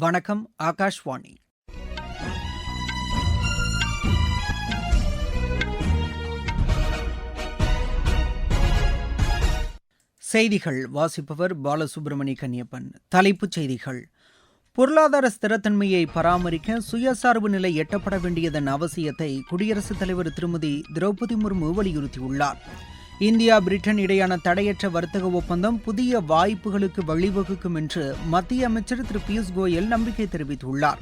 வணக்கம். ஆகாஷ்வாணி. செய்திகள் வாசிப்பவர் பாலசுப்ரமணிய கன்னியப்பன். தலைப்புச் செய்திகள்: பொருளாதார ஸ்திரத்தன்மையை பராமரிக்க சுயசார்பு நிலை எட்டப்பட வேண்டியதன் அவசியத்தை குடியரசுத் தலைவர் திருமதி திரௌபதி முர்மு வலியுறுத்தியுள்ளார். இந்தியா பிரிட்டன் இடையான தடையற்ற வர்த்தக ஒப்பந்தம் புதிய வாய்ப்புகளுக்கு வழிவகுக்கும் என்று மத்திய அமைச்சர் திரு பியூஷ் கோயல் நம்பிக்கை தெரிவித்துள்ளார்.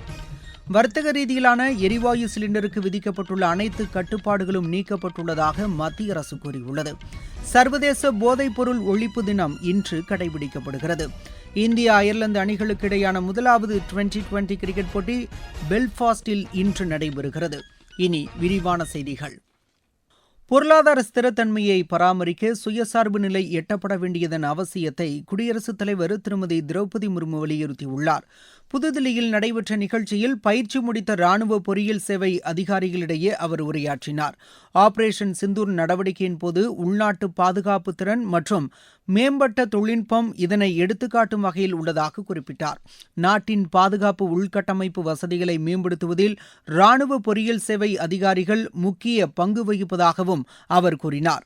வர்த்தக ரீதியிலான எரிவாயு சிலிண்டருக்கு விதிக்கப்பட்டுள்ள அனைத்து கட்டுப்பாடுகளும் நீக்கப்பட்டுள்ளதாக மத்திய அரசு கூறியுள்ளது. சர்வதேச போதைப்பொருள் ஒழிப்பு தினம் இன்று கடைபிடிக்கப்படுகிறது. இந்தியா அயர்லாந்து அணிகளுக்கு இடையான முதலாவது டுவெண்டி கிரிக்கெட் போட்டி பெல்ஃபாஸ்டில் இன்று நடைபெறுகிறது. இனி விரிவான செய்திகள். பொருளாதார ஸ்திரத்தன்மையை பராமரிக்க சுயசார்பு நிலை எட்டப்பட வேண்டியதன் அவசியத்தை குடியரசுத் தலைவர் திருமதி திரௌபதி முர்மு வலியுறுத்தியுள்ளார். புதுதில்லியில் நடைபெற்ற நிகழ்ச்சியில் பயிற்சி முடித்த ராணுவ பொறியியல் சேவை அதிகாரிகளிடையே அவர் உரையாற்றினார். ஆபரேஷன் சிந்தூர் நடவடிக்கையின் போது உள்நாட்டு பாதுகாப்பு திறன் மற்றும் மேம்பட்ட தொழில்நுட்பம் இதனை எடுத்துக்காட்டும் வகையில் உள்ளதாக குறிப்பிட்டார். நாட்டின் பாதுகாப்பு உள்கட்டமைப்பு வசதிகளை மேம்படுத்துவதில் ராணுவ பொறியியல் சேவை அதிகாரிகள் முக்கிய பங்கு வகிப்பதாகவும் அவர் கூறினார்.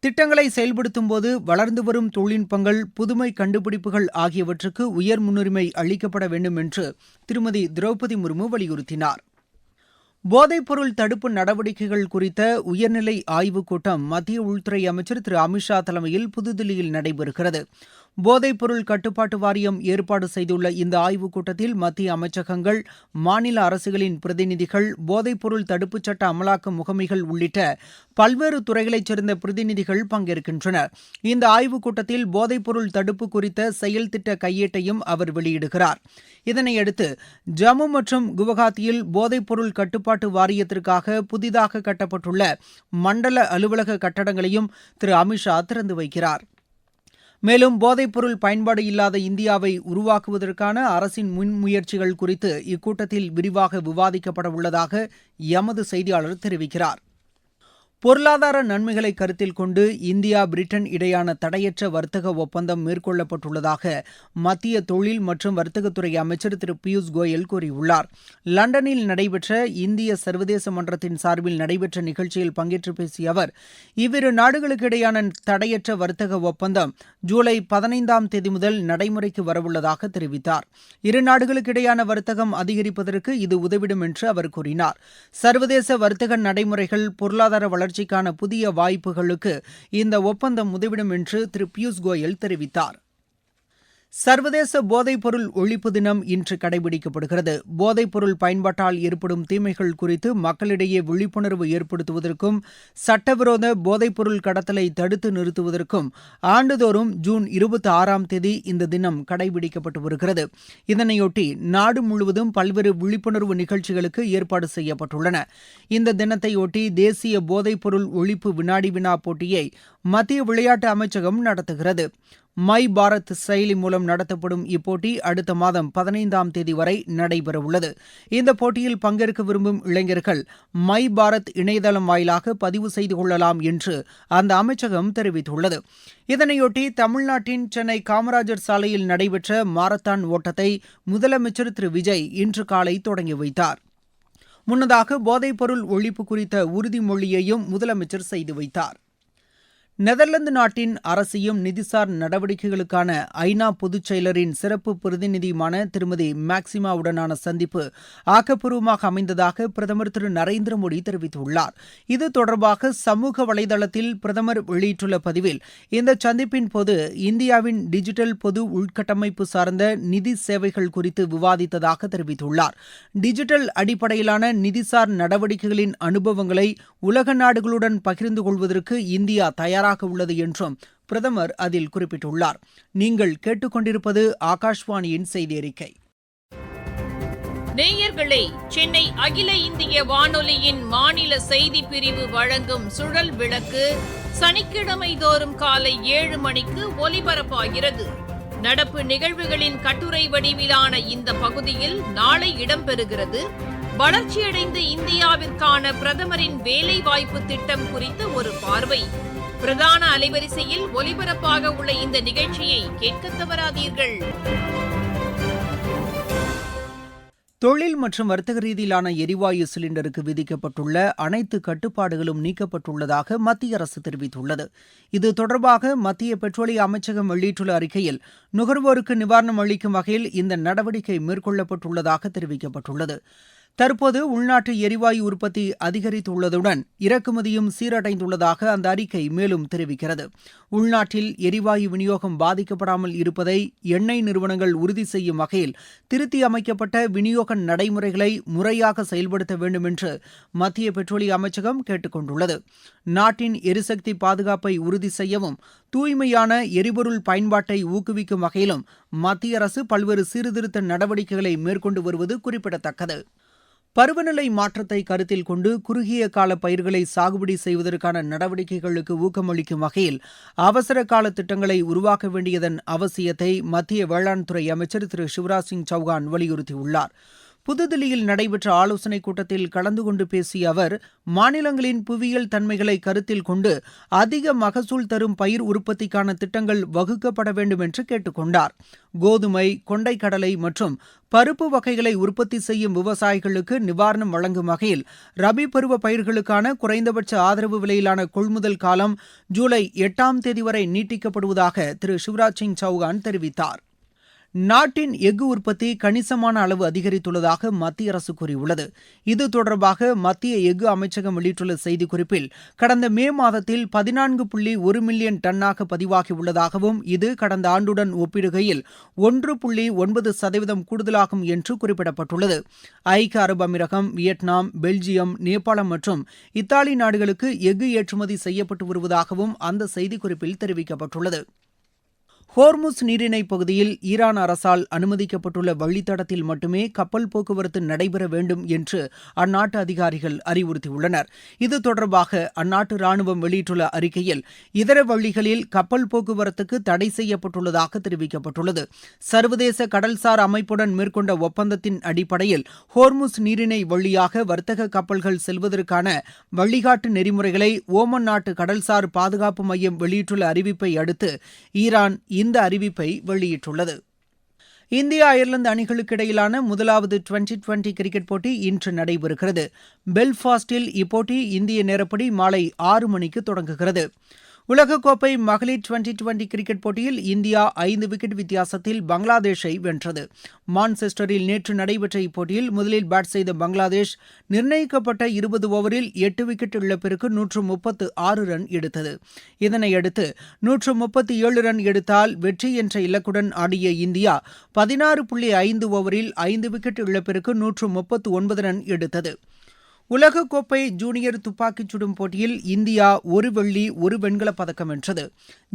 திட்டங்களை செயல்படுத்தும் போது வளர்ந்து வரும் தொழில்நுட்பங்கள், புதுமை கண்டுபிடிப்புகள் ஆகியவற்றுக்கு உயர் முன்னுரிமை அளிக்கப்பட வேண்டும் என்று திருமதி திரௌபதி முர்மு வலியுறுத்தினார். போதைப்பொருள் தடுப்பு நடவடிக்கைகள் குறித்த உயர்நிலை ஆய்வுக் கூட்டம் மத்திய உள்துறை அமைச்சர் திரு அமித்ஷா தலைமையில் புதுதில்லியில் நடைபெறுகிறது. போதைப்பொருள் கட்டுப்பாட்டு வாரியம் ஏற்பாடு செய்துள்ள இந்த ஆய்வுக் கூட்டத்தில் மத்திய அமைச்சகங்கள், மாநில அரசுகளின் பிரதிநிதிகள், போதைப்பொருள் தடுப்புச் சட்ட அமலாக்க முகமைகள் உள்ளிட்ட பல்வேறு துறைகளைச் சேர்ந்த பிரதிநிதிகள் பங்கேற்கின்றனர். இந்த ஆய்வுக் கூட்டத்தில் போதைப்பொருள் தடுப்பு குறித்த செயல் திட்ட கையேட்டையும் அவர் வெளியிடுகிறார். இதனையடுத்து ஜம்மு மற்றும் குவஹாத்தியில் போதைப்பொருள் கட்டுப்பாட்டு வாரியத்திற்காக புதிதாக கட்டப்பட்டுள்ள மண்டல அலுவலக கட்டடங்களையும் திரு அமித்ஷா திறந்து வைக்கிறார். மேலும் போதைப்பொருள் பயன்பாடு இல்லாத இந்தியாவை உருவாக்குவதற்கான அரசின் முன்முயற்சிகள் குறித்து இக்கூட்டத்தில் விரிவாக விவாதிக்கப்பட உள்ளதாக எமது செய்தியாளர் தெரிவிக்கிறார். பொருளாதார நன்மைகளை கருத்தில் கொண்டு இந்தியா பிரிட்டன் இடையான தடையற்ற வர்த்தக ஒப்பந்தம் மேற்கொள்ளப்பட்டுள்ளதாக மத்திய தொழில் மற்றும் வர்த்தகத்துறை அமைச்சர் திரு பியூஷ் கோயல் கூறியுள்ளார். லண்டனில் நடைபெற்ற இந்திய சர்வதேச மன்றத்தின் சார்பில் நடைபெற்ற நிகழ்ச்சியில் பங்கேற்று பேசிய அவர், இவ்விரு நாடுகளுக்கு இடையான தடையற்ற வர்த்தக ஒப்பந்தம் ஜூலை 15 முதல் நடைமுறைக்கு வரவுள்ளதாக தெரிவித்தார். இரு நாடுகளுக்கு இடையான வர்த்தகம் அதிகரிப்பதற்கு இது உதவிடும் என்று அவர் கூறினார். சர்வதேச வர்த்தக நடைமுறைகள், பொருளாதார வளர்ச்சிக்கான புதிய வாய்ப்புகளுக்கு இந்த ஒப்பந்தம் உதவிடும் என்று திரு பியூஷ் கோயல் தெரிவித்தார். சர்வதேச போதைப்பொருள் ஒழிப்பு தினம் இன்று கடைபிடிக்கப்படுகிறது. போதைப்பொருள் பயன்பாட்டால் ஏற்படும் தீமைகள் குறித்து மக்களிடையே விழிப்புணர்வு ஏற்படுத்துவதற்கும் சட்டவிரோத போதைப்பொருள் கடத்தலை தடுத்து நிறுத்துவதற்கும் ஆண்டுதோறும் ஜூன் 26 இந்த தினம் கடைபிடிக்கப்பட்டு வருகிறது. இதனையொட்டி நாடு முழுவதும் பல்வேறு விழிப்புணர்வு நிகழ்ச்சிகளுக்கு ஏற்பாடு செய்யப்பட்டுள்ளன. இந்த தினத்தையொட்டி தேசிய போதைப்பொருள் ஒழிப்பு வினாடி வினா போட்டியை மத்திய விளையாட்டு அமைச்சகம் நடத்துகிறது. மை பாரத் செயலி மூலம் நடத்தப்படும் இப்போட்டி அடுத்த மாதம் 15 வரை நடைபெறவுள்ளது. இந்த போட்டியில் பங்கேற்க விரும்பும் இளைஞர்கள் மை பாரத் இணையதளம் வாயிலாக பதிவு செய்து கொள்ளலாம் என்று அந்த அமைச்சகம் தெரிவித்துள்ளது. இதனையொட்டி தமிழ்நாட்டின் சென்னை காமராஜர் சாலையில் நடைபெற்ற மாரத்தான் ஓட்டத்தை முதலமைச்சர் திரு விஜய் இன்று காலை தொடங்கி வைத்தார். முன்னதாக போதைப்பொருள் ஒழிப்பு குறித்த உறுதிமொழியையும் முதலமைச்சர் செய்து வைத்தார். நெதர்லாந்து நாட்டின் அரசியும் நிதிசார் நடவடிக்கைகளுக்கான ஐநா பொதுச் செயலரின் சிறப்பு பிரதிநிதியுமான திருமதி மேக்சிமாவுடனான சந்திப்பு ஆக்கப்பூர்வமாக அமைந்ததாக பிரதமர் திரு நரேந்திர மோடி தெரிவித்துள்ளார். இது தொடர்பாக சமூக வலைதளத்தில் பிரதமர் வெளியிட்டுள்ள பதிவில், இந்த சந்திப்பின் போது இந்தியாவின் டிஜிட்டல் பொது உள்கட்டமைப்பு சார்ந்த நிதி சேவைகள் குறித்து விவாதித்ததாக தெரிவித்துள்ளார். டிஜிட்டல் அடிப்படையிலான நிதிசார் நடவடிக்கைகளின் அனுபவங்களை உலக நாடுகளுடன் பகிர்ந்து கொள்வதற்கு இந்தியா தயாராக உள்ளது என்றும் பிரதமர் அதில் குறிப்பிட்டுள்ளார். நீங்கள் கேட்டுக்கொண்டிருப்பது ஆகாஷ்வாணியின் செய்தி அறிக்கை. நேயர்களே, சென்னை அகில இந்திய வானொலியின் மாநில செய்தி பிரிவு வழங்கும் சுழல் விளக்கு சனிக்கிழமை தோறும் காலை 7 மணிக்கு ஒலிபரப்பாகிறது. நடப்பு நிகழ்வுகளின் கட்டுரை வடிவிலான இந்த பகுதியில் நாளை இடம்பெறுகிறது. வளர்ச்சியடைந்த இந்தியாவிற்கான பிரதமரின் வேலைவாய்ப்பு திட்டம் குறித்த ஒரு பார்வை. பிரதான அலைவரிசையில் ஒலிபரப்பாக உள்ள இந்த நிகழ்ச்சியை கேட்க தவறாதீர்கள். தொழில் மற்றும் வர்த்தக ரீதியிலான எரிவாயு சிலிண்டருக்கு விதிக்கப்பட்டுள்ள அனைத்து கட்டுப்பாடுகளும் நீக்கப்பட்டுள்ளதாக மத்திய அரசு தெரிவித்துள்ளது. இது தொடர்பாக மத்திய பெட்ரோலிய அமைச்சகம் வெளியிட்டுள்ள அறிக்கையில் நுகர்வோருக்கு நிவாரணம் அளிக்கும் வகையில் இந்த நடவடிக்கை மேற்கொள்ளப்பட்டுள்ளதாக தெரிவிக்கப்பட்டுள்ளது. தற்போது உள்நாட்டு எரிவாயு உற்பத்தி அதிகரித்துள்ளதுடன் இறக்குமதியும் சீரடைந்துள்ளதாக அந்த அறிக்கை மேலும் தெரிவிக்கிறது. உள்நாட்டில் எரிவாயு விநியோகம் பாதிக்கப்படாமல் இருப்பதை எண்ணெய் நிறுவனங்கள் உறுதி செய்யும் வகையில் திருத்தி அமைக்கப்பட்ட விநியோக நடைமுறைகளை முறையாக செயல்படுத்த வேண்டும் என்று மத்திய பெட்ரோலிய அமைச்சகம் கேட்டுக் கொண்டுள்ளது. நாட்டின் எரிசக்தி பாதுகாப்பை உறுதி செய்யவும் தூய்மையான எரிபொருள் பயன்பாட்டை ஊக்குவிக்கும் வகையிலும் மத்திய அரசு பல்வேறு சீர்திருத்த நடவடிக்கைகளை மேற்கொண்டு வருவது குறிப்பிடத்தக்கது. பருவநிலை மாற்றத்தை கருத்தில் கொண்டு குறுகிய கால பயிர்களை சாகுபடி செய்வதற்கான நடவடிக்கைகளுக்கு ஊக்கமளிக்கும் வகையில் அவசர கால திட்டங்களை உருவாக்க வேண்டியதன் அவசியத்தை மத்திய வேளாண் துறை அமைச்சர் திரு சிவராஜ் சிங் சௌகான் வலியுறுத்தியுள்ளார். புதுதில்லியில் நடைபெற்ற ஆலோசனைக் கூட்டத்தில் கலந்து கொண்டு பேசிய அவர், மாநிலங்களின் புவியியல் தன்மைகளை கருத்தில் கொண்டு அதிக மகசூல் தரும் பயிர் உற்பத்திக்கான திட்டங்கள் வகுக்கப்பட வேண்டும் என்று கேட்டுக் கொண்டார். கோதுமை, கொண்டைக்கடலை மற்றும் பருப்பு வகைகளை உற்பத்தி செய்யும் விவசாயிகளுக்கு நிவாரணம் வழங்கும் வகையில் ரபி பருவ பயிர்களுக்கான குறைந்தபட்ச ஆதரவு விலையிலான கொள்முதல் காலம் ஜூலை 8ஆம் தேதி வரை நீட்டிக்கப்படுவதாக திரு சிவராஜ் சிங் சௌகான் தெரிவித்தார். நாட்டின் எஃகு உற்பத்தி கணிசமான அளவு அதிகரித்துள்ளதாக மத்திய அரசு கூறியுள்ளது. இது தொடர்பாக மத்திய எஃகு அமைச்சகம் வெளியிட்டுள்ள செய்திக்குறிப்பில், கடந்த மே மாதத்தில் 14.1 மில்லியன் டன்னாக பதிவாகியுள்ளதாகவும் இது கடந்த ஆண்டுடன் ஒப்பிடுகையில் 1.9% கூடுதலாகும் என்று குறிப்பிடப்பட்டுள்ளது. ஐக்கிய அரபு அமீரகம், வியட்நாம், பெல்ஜியம், நேபாளம் மற்றும் இத்தாலி நாடுகளுக்கு எஃகு ஏற்றுமதி செய்யப்பட்டு வருவதாகவும் அந்த செய்திக்குறிப்பில் தெரிவிக்கப்பட்டுள்ளது. ஹோர்முஸ் நீரிணை பகுதியில் ஈரான் அரசால் அனுமதிக்கப்பட்டுள்ள வழித்தடத்தில் மட்டுமே கப்பல் போக்குவரத்து நடைபெற வேண்டும் என்று அந்நாட்டு அதிகாரிகள் அறிவுறுத்தியுள்ளனர். இது தொடர்பாக அந்நாட்டு ராணுவம் வெளியிட்டுள்ள அறிக்கையில் இதர வழிகளில் கப்பல் போக்குவரத்துக்கு தடை செய்யப்பட்டுள்ளதாக தெரிவிக்கப்பட்டுள்ளது. சர்வதேச கடல்சார் அமைப்புடன் மேற்கொண்ட ஒப்பந்தத்தின் அடிப்படையில் ஹோர்முஸ் நீரிணை வழியாக வர்த்தக கப்பல்கள் செல்வதற்கான வழிகாட்டு நெறிமுறைகளை ஓமன் நாட்டு கடல்சார் பாதுகாப்பு மையம் வெளியிட்டுள்ள அறிவிப்பை அடுத்து ஈரான் இந்த அறிவிப்பை வெளியிட்டுள்ளது. இந்தியா அயர்லாந்து அணிகளுக்கு இடையிலான முதலாவது டுவெண்டி கிரிக்கெட் போட்டி இன்று நடைபெறுகிறது. பெல்ஃபாஸ்டில் இப்போட்டி இந்திய நேரப்படி மாலை 6 மணிக்கு தொடங்குகிறது. உலகக்கோப்பை மகளிர் டுவெண்டி கிரிக்கெட் போட்டியில் இந்தியா 5 விக்கெட் வித்தியாசத்தில் பங்களாதேஷை வென்றது. மான்செஸ்டரில் நேற்று நடைபெற்ற இப்போட்டியில் முதலில் பேட் செய்த பங்களாதேஷ் நிர்ணயிக்கப்பட்ட 20 ஓவரில் 8 விக்கெட் இழப்பிற்கு 136 ரன் எடுத்தது. இதனையடுத்து 137 ரன் எடுத்தால் வெற்றி என்ற இலக்குடன் ஆடிய இந்தியா 16.5 ஓவரில் 5 விக்கெட் இழப்பிற்கு 139 ரன் எடுத்தது. உலகக்கோப்பை ஜூனியர் துப்பாக்கிச் சுடும் போட்டியில் இந்தியா 1 வெள்ளி 1 வெண்கலப் பதக்கம் வென்றது.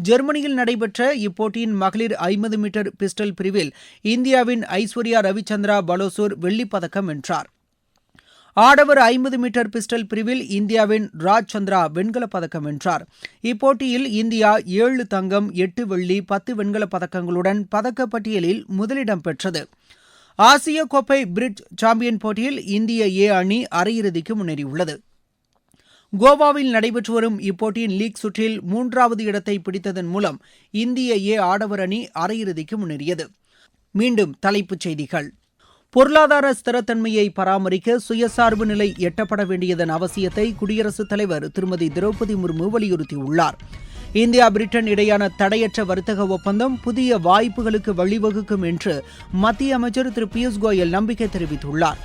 ஜெர்மனியில் நடைபெற்ற இப்போட்டியின் மகளிர் 50 மீட்டர் பிஸ்டல் பிரிவில் இந்தியாவின் ஐஸ்வர்யா ரவிச்சந்திரா பலோசூர் வெள்ளிப் பதக்கம் வென்றார். ஆடவர் 50 மீட்டர் பிஸ்டல் பிரிவில் இந்தியாவின் ராஜ் சந்திரா வெண்கலப் பதக்கம் வென்றார். இப்போட்டியில் இந்தியா 7 தங்கம், 8 வெள்ளி, 10 வெண்கலப் பதக்கங்களுடன் பதக்கப்பட்டியலில் முதலிடம் பெற்றது. ஆசிய கோப்பை பிரிட்ஜ் சாம்பியன் போட்டியில் இந்திய ஏ அணி அரையிறுதிக்கு முன்னேறியுள்ளது. கோவாவில் நடைபெற்று வரும் இப்போட்டியின் லீக் சுற்றில் 3வது இடத்தை பிடித்ததன் மூலம் இந்திய ஏ ஆடவர் அணி அரையிறுதிக்கு முன்னேறியது. மீண்டும் தலைப்புச் செய்திகள். பொருளாதார ஸ்திரத்தன்மையை பராமரிக்க சுயசார்பு நிலை எட்டப்பட வேண்டியதன் அவசியத்தை குடியரசுத் தலைவர் திருமதி திரௌபதி முர்மு வலியுறுத்தியுள்ளார். இந்தியா பிரிட்டன் இடையான தடையற்ற வர்த்தக ஒப்பந்தம் புதிய வாய்ப்புகளுக்கு வழிவகுக்கும் என்று மத்திய அமைச்சர் திரு பியூஷ் கோயல் நம்பிக்கை தெரிவித்துள்ளார்.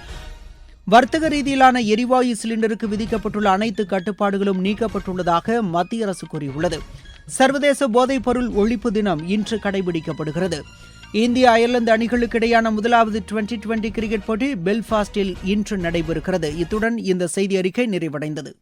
வர்த்தக ரீதியிலான எரிவாயு சிலிண்டருக்கு விதிக்கப்பட்டுள்ள அனைத்து கட்டுப்பாடுகளும் நீக்கப்பட்டுள்ளதாக மத்திய அரசு கூறியுள்ளது. சர்வதேச போதைப் பொருள் ஒழிப்பு தினம் இன்று கடைபிடிக்கப்படுகிறது. இந்திய அயர்லாந்து அணிகளுக்கு இடையான முதலாவது டுவெண்டி கிரிக்கெட் போட்டி பெல்ஃபாஸ்டில் இன்று நடைபெறுகிறது. இத்துடன் இந்த செய்தி அறிக்கை நிறைவடைந்தது.